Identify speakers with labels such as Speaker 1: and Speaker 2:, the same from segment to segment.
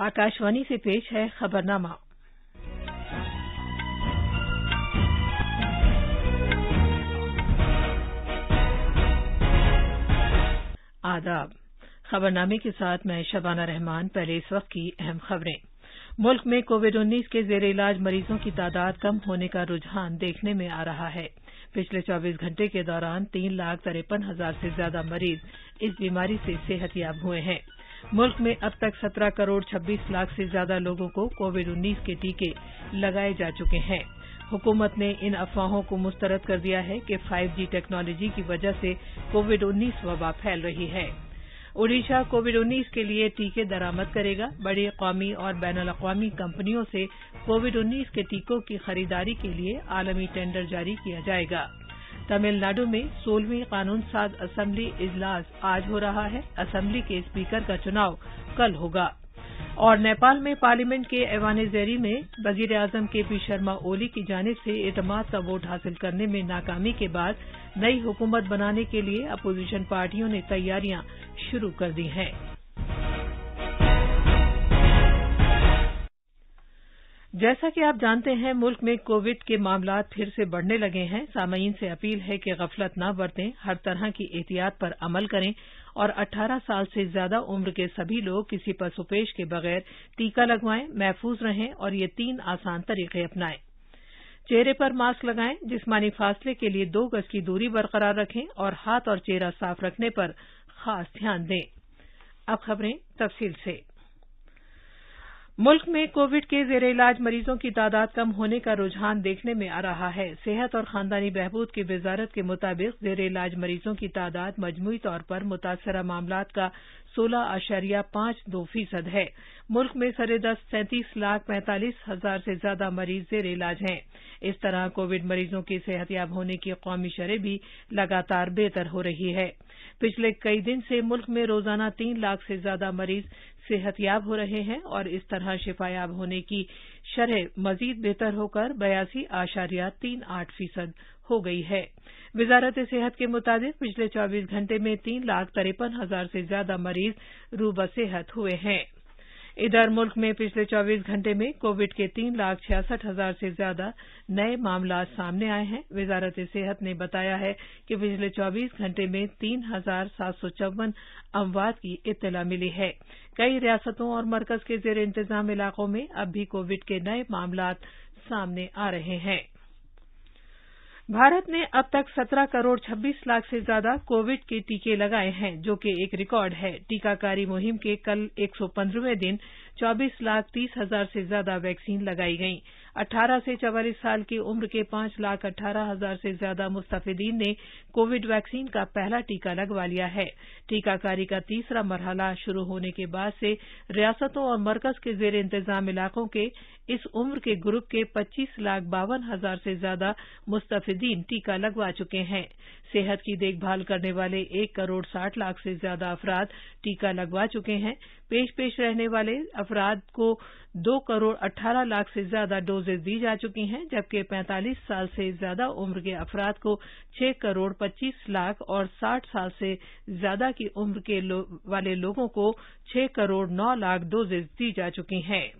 Speaker 1: आकाशवाणी से पेश है खबरनामा। आदाब। खबरनामे के साथ मैं शबाना रहमान। पहले इस वक्त की अहम खबरें। मुल्क में कोविड-19 के जेर इलाज मरीजों की तादाद कम होने का रुझान देखने में आ रहा है। पिछले 24 घंटे के दौरान 3,53,000 से ज्यादा मरीज इस बीमारी से सेहतयाब हुए हैं। मुल्क में अब तक 17 करोड़ 26 लाख से ज्यादा लोगों को कोविड-19 के टीके लगाए जा चुके हैं। हुकूमत ने इन अफवाहों को मुस्तरद कर दिया है कि 5G टेक्नोलॉजी की वजह से कोविड-19 वबा फैल रही है। ओडिशा कोविड-19 के लिए टीके दरामद करेगा। बड़ी कौमी और बैनुल-अक़वामी कंपनियों से कोविड-19 के टीकों की खरीदारी के लिए आलमी टेंडर जारी किया जाएगा। तमिलनाडु में 16वीं कानून साज असेंबली इजलास आज हो रहा है। असेंबली के स्पीकर का चुनाव कल होगा। और नेपाल में पार्लियामेंट के ऐवान ज़ेरी में वजीर आजम केपी शर्मा ओली की जानिब से एतमाद का वोट हासिल करने में नाकामी के बाद नई हुकूमत बनाने के लिए अपोजिशन पार्टियों ने तैयारियां शुरू कर दी हैं। जैसा कि आप जानते हैं, मुल्क में कोविड के मामलात फिर से बढ़ने लगे हैं। सामीन से अपील है कि गफलत न बरतें, हर तरह की एहतियात पर अमल करें और 18 साल से ज्यादा उम्र के सभी लोग किसी पसोपेश के बगैर टीका लगवाएं, महफूज रहें और ये 3 आसान तरीके अपनाएं। चेहरे पर मास्क लगाएं, जिस्मानी फासले के लिए 2 गज की दूरी बरकरार रखें और हाथ और चेहरा साफ रखने पर खास ध्यान दें। अब खबरें तफसील से। मुल्क में कोविड के जेर इलाज मरीजों की तादाद कम होने का रुझान देखने में आ रहा है। सेहत और खानदानी बहबूद की वजारत के मुताबिक जेर इलाज मरीजों की तादाद मजमूई तौर पर मुतासरा मामलात का 16.52% है। मुल्क में सरेदस्त 37,45,000 से ज्यादा मरीज जेर इलाज हैं। इस तरह कोविड मरीजों की सेहतयाब होने की कौमी शरह भी लगातार बेहतर हो रही है। पिछले कई दिन से मुल्क में रोजाना 3 लाख से ज्यादा मरीज सेहतयाब हो रहे हैं और इस तरह शिफायाब होने की शरह मजीद बेहतर होकर 82.38% हो गई है। वजारत सेहत के मुताबिक पिछले 24 घंटे में 3,53,000 से ज्यादा मरीज रूबा सेहत हुए हैं। इधर मुल्क में पिछले 24 घंटे में कोविड के 3,66,000 से ज्यादा नए मामला सामने आए हैं। वजारत सेहत ने बताया है कि पिछले 24 घंटे में 3,754 अमवात की इत्तला मिली है। कई रियासतों और मरकज के जेर इंतजाम इलाकों में अब भी कोविड के नए मामलात सामने आ रहे हैं। भारत ने अब तक 17 करोड़ 26 लाख से ज्यादा कोविड के टीके लगाए हैं, जो कि एक रिकॉर्ड है। टीकाकारी मुहिम के कल 115वें दिन 24,30,000 से ज्यादा वैक्सीन लगाई गईं। 18 से 44 साल की उम्र के 5,18,000 से ज्यादा मुस्तफिदीन ने कोविड वैक्सीन का पहला टीका लगवा लिया है। टीकाकारी का तीसरा मरहला शुरू होने के बाद से रियासतों और मरकज के जेर इंतजाम इलाकों के इस उम्र के ग्रुप के 25,52,000 से ज्यादा मुस्तफिदीन टीका लगवा चुके हैं। सेहत की देखभाल करने वाले 1 करोड़ 60 लाख से ज्यादा अफराद टीका लगवा चुके हैं। पेश रहने वाले अफराद को 2 करोड़ 18 लाख से ज्यादा डोजेज दी जा चुकी हैं, जबकि 45 साल से ज्यादा उम्र के अफराद को 6 करोड़ 25 लाख और 60 साल से ज्यादा की उम्र के वाले लोगों को 6 करोड़ 9 लाख डोजेज दी जा चुकी हैं।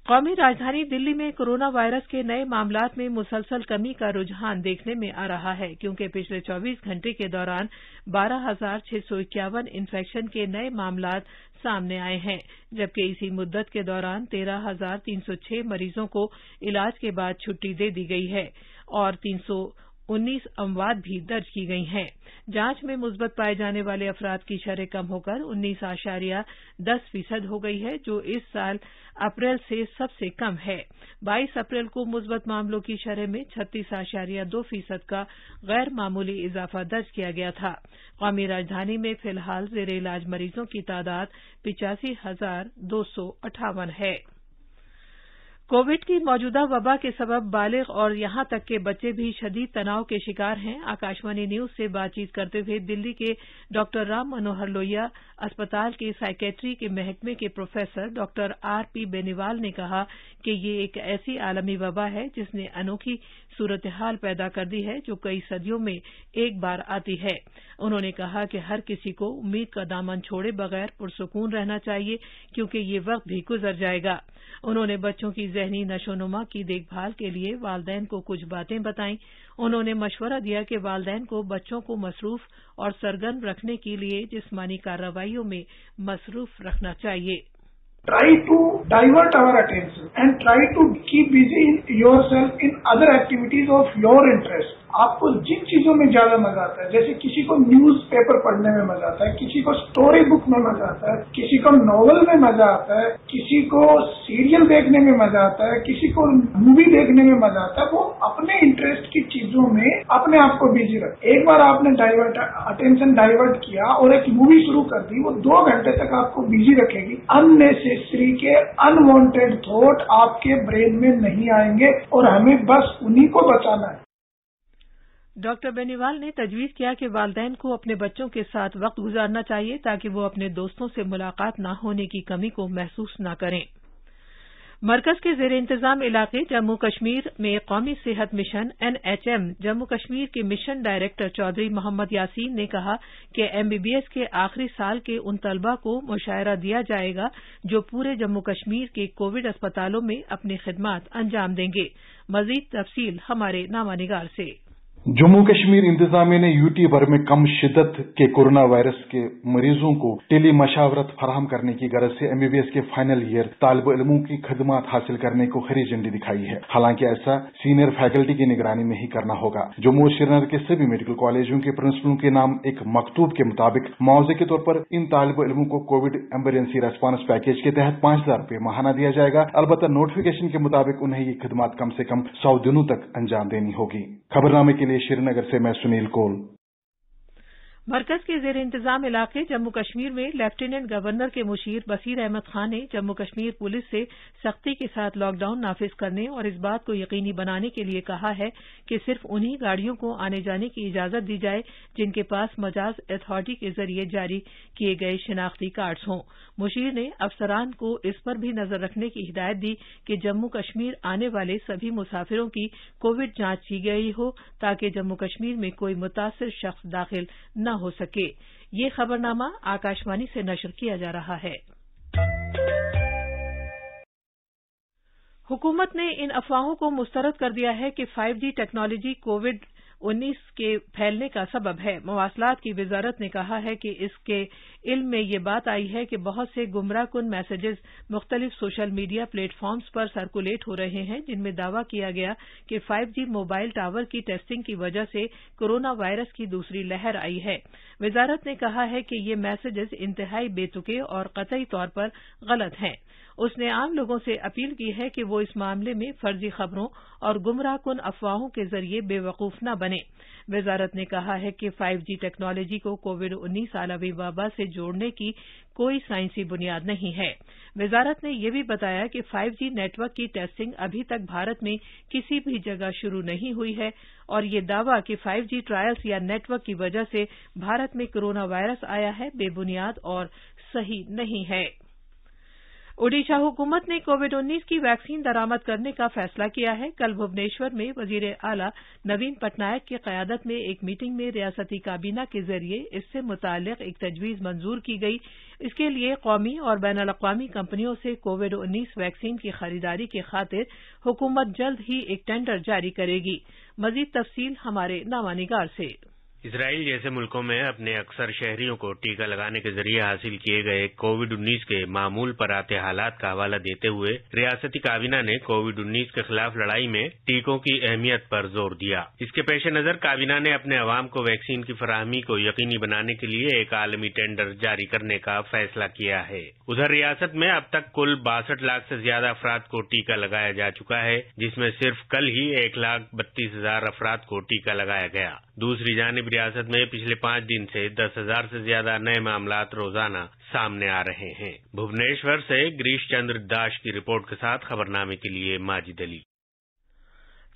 Speaker 1: कौमी राजधानी दिल्ली में कोरोना वायरस के नए मामलात में मुसलसल कमी का रुझान देखने में आ रहा है, क्योंकि पिछले 24 घंटे के दौरान 12,651 इन्फेक्शन के नए मामलात सामने आए हैं, जबकि इसी मुद्दत के दौरान 13,306 मरीजों को इलाज के बाद छुट्टी दे दी गई है और 319 अमवात भी दर्ज की गई हैं। जांच में मुस्बत पाए जाने वाले अफराद की शरह कम होकर 19.10% हो गई है, जो इस साल अप्रैल से सबसे कम है। 22 अप्रैल को मुस्बत मामलों की शरह में 36.2% का गैर मामूली इजाफा दर्ज किया गया था। कौमी राजधानी में फिलहाल जेर इलाज मरीजों की तादाद 85,258 है। कोविड की मौजूदा वबा के सबब बालिग और यहां तक के बच्चे भी शदीद तनाव के शिकार हैं। आकाशवाणी न्यूज से बातचीत करते हुए दिल्ली के डॉक्टर राम मनोहर लोहिया अस्पताल के साइकेट्री के महकमे के प्रोफेसर डॉक्टर आरपी बेनीवाल ने कहा कि ये एक ऐसी आलमी वबा है जिसने अनोखी सूरत-हाल पैदा कर दी है जो कई सदियों में एक बार आती है। उन्होंने कहा कि हर किसी को उम्मीद का दामन छोड़े बगैर पुरसुकून रहना चाहिए क्योंकि ये वक्त भी गुजर जाएगा। उन्होंने बच्चों की ज़हनी नशोनुमा की देखभाल के लिए वालिदैन को कुछ बातें बताईं। उन्होंने मशवरा दिया कि वालिदैन को बच्चों को मसरूफ और सरगर्म रखने के लिए जिस्मानी कार्रवाइयों में मसरूफ रखना चाहिए।
Speaker 2: Try to divert our attention and try to keep busy yourself in other activities of your interest. आपको जिन चीजों में ज्यादा मजा आता है, जैसे किसी को न्यूज पेपर पढ़ने में मजा आता है, किसी को स्टोरी बुक में मजा आता है, किसी को नॉवल में मजा आता है, किसी को सीरियल देखने में मजा आता है, किसी को मूवी देखने में मजा आता है, वो अपने इंटरेस्ट की चीजों में अपने आप को बिजी रखे। एक बार आपने अटेंशन डाइवर्ट किया और एक मूवी शुरू कर दी, वो 2 घंटे तक आपको बिजी रखेगी। अननेसेसरी के अनवांटेड थॉट आपके ब्रेन में नहीं आएंगे और हमें बस उन्हीं को बचाना है।
Speaker 1: डॉक्टर बेनीवाल ने तजवीज़ किया कि वालिदैन को अपने बच्चों के साथ वक्त गुजारना चाहिए ताकि वो अपने दोस्तों से मुलाकात न होने की कमी को महसूस न करें। मरकज के ज़ेर इंतजाम इलाके जम्मू कश्मीर में कौमी सेहत मिशन NHM जम्मू कश्मीर के मिशन डायरेक्टर चौधरी मोहम्मद यासीन ने कहा कि MBBS के आखिरी साल के उन तलबा को मुशायरा दिया जाएगा जो पूरे जम्मू कश्मीर के कोविड अस्पतालों में अपनी खिदमात अंजाम देंगे। मजीद तफसील हमारे नामानिगार से।
Speaker 3: जम्मू कश्मीर इंतजामिया ने यूटी भर में कम शिद्दत के कोरोना वायरस के मरीजों को टेली मशावरत फराहम करने की गरज से MBBS के फाइनल ईयर तालिब इल्मों की खदमात हासिल करने को हरी झंडी दिखाई है। हालांकि ऐसा सीनियर फैकल्टी की निगरानी में ही करना होगा। जम्मू और श्रीनगर के सभी मेडिकल कॉलेजों के प्रिंसिपलों के नाम एक मकतूब के मुताबिक मुआवजे के तौर पर इन तालिब इल्मों को कोविड इमरजेंसी रेस्पॉन्स पैकेज के तहत 5,000 रुपये माहाना दिया जाएगा। अलबत्ता नोटिफिकेशन के मुताबिक उन्हें ये खदमात कम से कम 100 दिनों तक अंजाम देनी होगी। खबरनामे के लिए श्रीनगर से मैं सुनील कोल।
Speaker 1: मरकज के ज़ेर इंतजाम इलाके जम्मू कश्मीर में लेफ्टिनेंट गवर्नर के मुशीर बसीर अहमद खान ने जम्मू कश्मीर पुलिस से सख्ती के साथ लॉकडाउन नाफिज करने और इस बात को यकीनी बनाने के लिए कहा है कि सिर्फ उन्हीं गाड़ियों को आने जाने की इजाजत दी जाए जिनके पास मजाज अथॉरिटी के जरिए जारी किए गए शिनाख्ती कार्ड्स हों। मुशीर ने अफसरान को इस पर भी नजर रखने की हिदायत दी कि जम्मू कश्मीर आने वाले सभी मुसाफिरों की कोविड जांच की गई हो ताकि जम्मू कश्मीर में कोई मुतासिर शख्स दाखिल न हो सके। ये खबरनामा आकाशवाणी से नशर किया जा रहा है। हुकूमत ने इन अफवाहों को मुस्तरद कर दिया है कि 5G टेक्नोलॉजी कोविड-19 के फैलने का सबब है। मवासलात की वजारत ने कहा है कि इसके इल्म में ये बात आई है कि बहुत से गुमराहकुन मैसेजेस मुख्तलिफ सोशल मीडिया प्लेटफॉर्म्स पर सर्कुलेट हो रहे हैं जिनमें दावा किया गया कि 5G मोबाइल टावर की टेस्टिंग की वजह से कोरोना वायरस की दूसरी लहर आई है। वजारत ने कहा है कि ये मैसेजेस इंतहाई बेतुके और कतई तौर पर गलत हैं। उसने आम लोगों से अपील की है कि वो इस मामले में फर्जी खबरों और गुमराहकुन अफवाहों के जरिए बेवकूफ न बने। वजारत ने कहा है कि 5G टेक्नोलॉजी को कोविड-19 आलमी वबा से जोड़ने की कोई साइंसी बुनियाद नहीं है। वजारत ने यह भी बताया कि 5G नेटवर्क की टेस्टिंग अभी तक भारत में किसी भी जगह शुरू नहीं हुई है और ये दावा कि 5G ट्रायल्स या नेटवर्क की वजह से भारत में कोरोना वायरस आया है बेबुनियाद और सही नहीं है। ओडिशा हुकूमत ने कोविड-19 की वैक्सीन दरामद करने का फैसला किया है। कल भुवनेश्वर में वजीर आला नवीन पटनायक की क़यादत में एक मीटिंग में रियासती काबीना के जरिए इससे मुताल्लिक एक तजवीज़ मंजूर की गई। इसके लिए कौमी और बैनुल-अक़वामी कंपनियों से कोविड-19 वैक्सीन की खरीदारी की खातिर हुकूमत जल्द ही एक टेंडर जारी करेगी। मजीद तफसील हमारे नामानिगार से।
Speaker 4: इसराइल जैसे मुल्कों में अपने अक्सर शहरियों को टीका लगाने के जरिए हासिल किए गए कोविड-19 के मामूल पर आते हालात का हवाला देते हुए रियासती काबीना ने कोविड-19 के खिलाफ लड़ाई में टीकों की अहमियत पर जोर दिया। इसके पेश नजर काबीना ने अपने अवाम को वैक्सीन की फराहमी को यकीनी बनाने के लिए एक आलमी टेंडर जारी करने का फैसला किया है। उधर रियासत में अब तक कुल 62 लाख से ज्यादा अफराद को टीका लगाया जा चुका है, जिसमें सिर्फ कल ही 1,32,000 अफराद को टीका लगाया गया। दूसरी जानिब रियासत में पिछले 5 दिन से 10,000 से ज्यादा नए मामलात रोजाना सामने आ रहे हैं। भुवनेश्वर से गिरीश चंद्र दास की रिपोर्ट के साथ खबरनामे के लिए माजिद अली।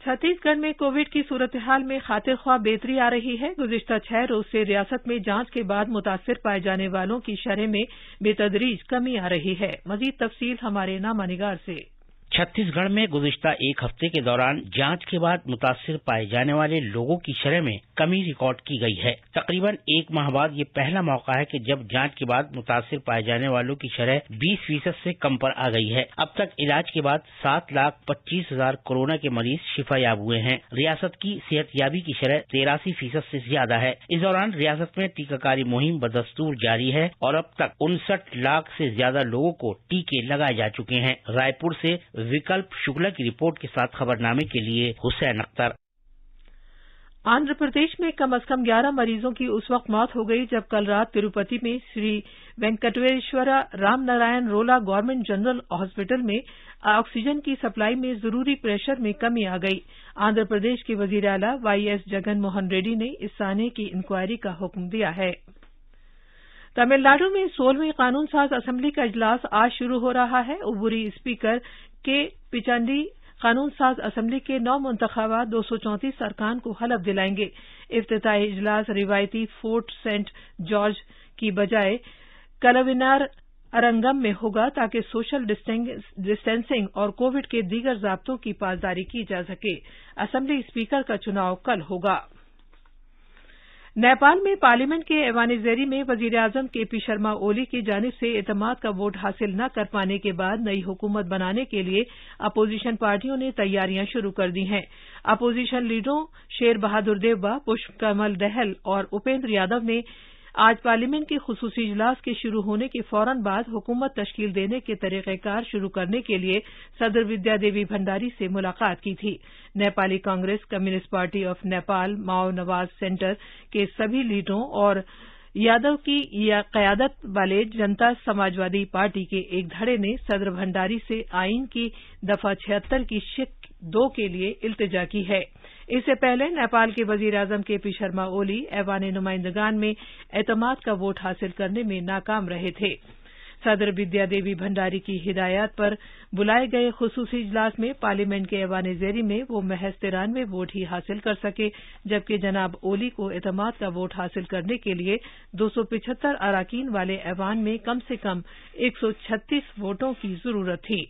Speaker 1: छत्तीसगढ़ में कोविड की सूरत-ए-हाल में खातिर ख्वाह बेहतरी आ रही है। गुज़िश्ता 6 रोज से रियासत में जांच के बाद मुतासिर पाए जाने वालों की शरह में बेतदरीज कमी आ रही है। मजीद तफसील हमारे नामा निगार से।
Speaker 5: छत्तीसगढ़ में गुज़िश्ता एक हफ्ते के दौरान जांच के बाद मुतासिर पाए जाने वाले लोगों की शरह में कमी रिकॉर्ड की गई है। तकरीबन 1 माह बाद ये पहला मौका है कि जब जांच के बाद मुतासिर पाए जाने वालों की शरह 20% से कम पर आ गई है। अब तक इलाज के बाद 7,25,000 कोरोना के मरीज शिफायाब हुए हैं। रियासत की सेहतयाबी की शरह 83% से ज्यादा है। इस दौरान रियासत में टीकाकारी मुहिम बदस्तूर जारी है और अब तक 59 लाख से ज्यादा लोगों को टीके लगाए जा चुके हैं। रायपुर से विकल्प शुक्ला की रिपोर्ट के साथ खबरनामे के लिए हुसैन अख्तर।
Speaker 1: आंध्र प्रदेश में कम से कम 11 मरीजों की उस वक्त मौत हो गई जब कल रात तिरुपति में श्री वेंकटेश्वरा रामनारायण रोला गवर्नमेंट जनरल हॉस्पिटल में ऑक्सीजन की सप्लाई में जरूरी प्रेशर में कमी आ गई। आंध्र प्रदेश के वजीर आला वाईएस जगन मोहन रेड्डी ने इस साने की इंक्वायरी का हुक्म दिया है। तमिलनाडु में 16वीं कानून साज असेंबली का इजलास आज शुरू हो रहा है। उबूरी स्पीकर के पिचांडी कानून साज असेंबली के 9 मुंतखबा 234 अरकान को हलफ दिलाएंगे। इफ्तिताही इजलास रिवायती फोर्ट सेंट जॉर्ज की बजाय कलविनार अरंगम में होगा ताकि सोशल डिस्टेंसिंग और कोविड के दीगर ज़ाब्तों की पासदारी की जा सके। असेंबली स्पीकर का चुनाव कल होगा। नेपाल में पार्लियामेंट के ऐवान-ए-ज़ेरी में वज़ीर-ए-आज़म केपी शर्मा ओली की जानिब से एतमाद का वोट हासिल न कर पाने के बाद नई हुकूमत बनाने के लिए अपोजिशन पार्टियों ने तैयारियां शुरू कर दी हैं। अपोजिशन लीडरों शेर बहादुर देवबा, पुष्प कमल दहल और उपेंद्र यादव ने आज पार्लियामेंट के खुसूसी इजलास के शुरू होने के फौरन बाद हुकूमत तश्कील देने के तरीक़ेकार शुरू करने के लिए सदर विद्या देवी भंडारी से मुलाकात की थी। Nepali Congress, communist party of Nepal, Mao Nawaz centre के सभी लीडरों और यादव की क़यादत वाले जनता समाजवादी पार्टी के एक धड़े ने सदर भंडारी से आईन की दफा 76 की शिक 2 के लिए इल्तिजा की है। इससे पहले नेपाल के वज़ीर-ए-आज़म केपी शर्मा ओली ऐवान-ए-नुमाइंदगान में एतमाद का वोट हासिल करने में नाकाम रहे थे। सदर विद्या देवी भंडारी की हिदायत पर बुलाए गए खुसूसी इजलास में पार्लियामेंट के ऐवान-ए-ज़ेरी में वो महज 93 वोट ही हासिल कर सके, जबकि जनाब ओली को एतमाद का वोट हासिल करने के लिए 275 अराकीन वाले ऐवान में कम से कम 136 वोटों की जरूरत थी।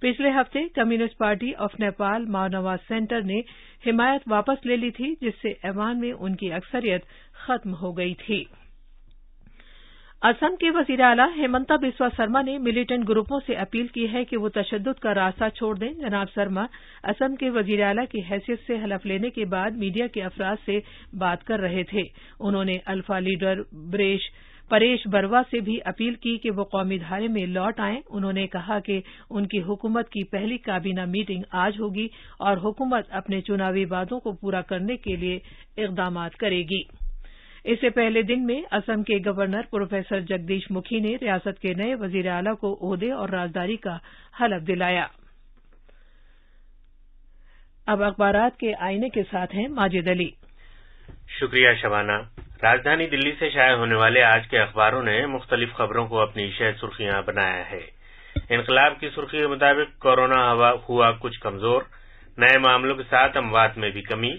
Speaker 1: पिछले हफ्ते communist party of Nepal Mao Nawaz centre ने हिमायत वापस ले ली थी, जिससे ऐवान में उनकी अक्सरियत खत्म हो गई थी। असम के वज़ीर आला हेमंता बिस्वा शर्मा ने मिलिटेंट ग्रुपों से अपील की है कि वो तशद्दुद का रास्ता छोड़ दें। जनाब शर्मा असम के वज़ीर आला की हैसियत से हलफ लेने के बाद मीडिया के अफराद से बात कर रहे थे। उन्होंने अल्फा लीडर परेश बरवा से भी अपील की कि वो कौमी धारे में लौट आएं। उन्होंने कहा कि उनकी हुकूमत की पहली काबीना मीटिंग आज होगी और हुकूमत अपने चुनावी वादों को पूरा करने के लिए इक़दाम करेगी। इससे पहले दिन में असम के गवर्नर प्रोफेसर जगदीश मुखी ने रियासत के नए वज़ीर आला को ओहदे और राजदारी का हलफ दिलाया। अब अखबारात के आईने के साथ हैं माजिद अली।
Speaker 4: शुक्रिया शबाना। राजधानी दिल्ली से शाये होने वाले आज के अखबारों ने मुख्तलिफ खबरों को अपनी शह सुर्खियां बनाया है। इनकलाब की सुर्खी के मुताबिक कोरोना हुआ कुछ कमजोर, नए मामलों के साथ अमवात में भी कमी।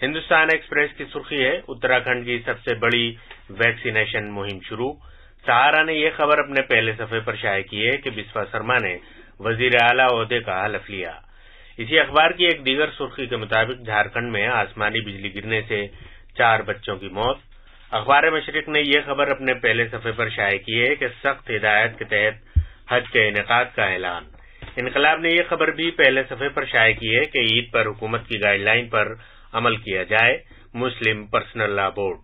Speaker 4: हिंदुस्तान एक्सप्रेस की सुर्खी है उत्तराखंड की सबसे बड़ी वैक्सीनेशन मुहिम शुरू। सहारा ने यह खबर अपने पहले सफे पर शाये की है कि बिस्वा शर्मा ने वजीर आला ओहदे का हलफ लिया। इसी अखबार की एक दीगर सुर्खी के मुताबिक झारखंड में आसमानी बिजली गिरने से 4 बच्चों की मौत। अखबार मशरिक ने यह खबर अपने पहले सफे पर शाये की है कि सख्त हिदायत के तहत हज के इनेकाद का ऐलान। इनकलाब ने यह खबर भी पहले सफे पर शाये की है कि ईद पर हुकूमत की गाइडलाइन पर अमल किया जाए, मुस्लिम पर्सनल लॉ बोर्ड।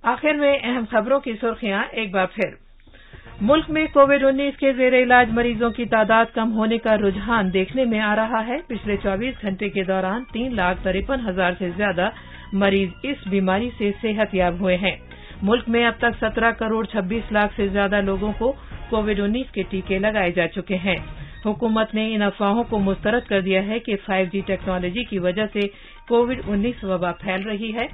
Speaker 1: आखिर में अहम खबरों की सुर्खियां एक बार फिर। मुल्क में कोविड-19 के ज़ेरे इलाज मरीजों की तादाद कम होने का रुझान देखने में आ रहा है। पिछले 24 घंटे के दौरान 3,53,000 से ज्यादा मरीज इस बीमारी से सेहतयाब हुए हैं। मुल्क में अब तक 17 करोड़ 26 लाख से ज्यादा लोगों को कोविड-19 के टीके लगाए जा चुके हैं। हुकूमत ने इन अफवाहों को मुस्तरद कर दिया है कि 5G टेक्नोलॉजी की वजह से कोविड-19 वबा फैल रही है।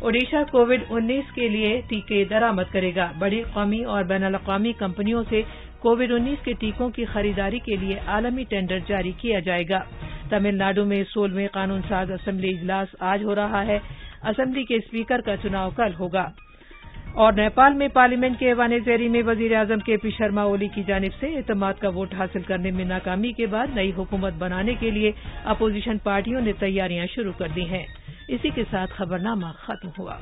Speaker 1: ओडिशा कोविड-19 के लिए टीके दरामद करेगा। बड़ी कौमी और बैनुल-अक़वामी कंपनियों से कोविड-19 के टीकों की खरीदारी के लिए आलमी टेंडर जारी किया जाएगा। तमिलनाडु में 16वें कानून साज असेंबली इजलास आज हो रहा है। असेंबली के स्पीकर का चुनाव कल होगा। और नेपाल में पार्लियामेंट के वानेजेरी में वजीर-ए-आजम केपी शर्मा ओली की जानिब से एतमाद का वोट हासिल करने में नाकामी के बाद नई हुकूमत बनाने के लिए अपोजिशन पार्टियों ने तैयारियां शुरू कर दी हैं। इसी के साथ खबरनामा खत्म हुआ।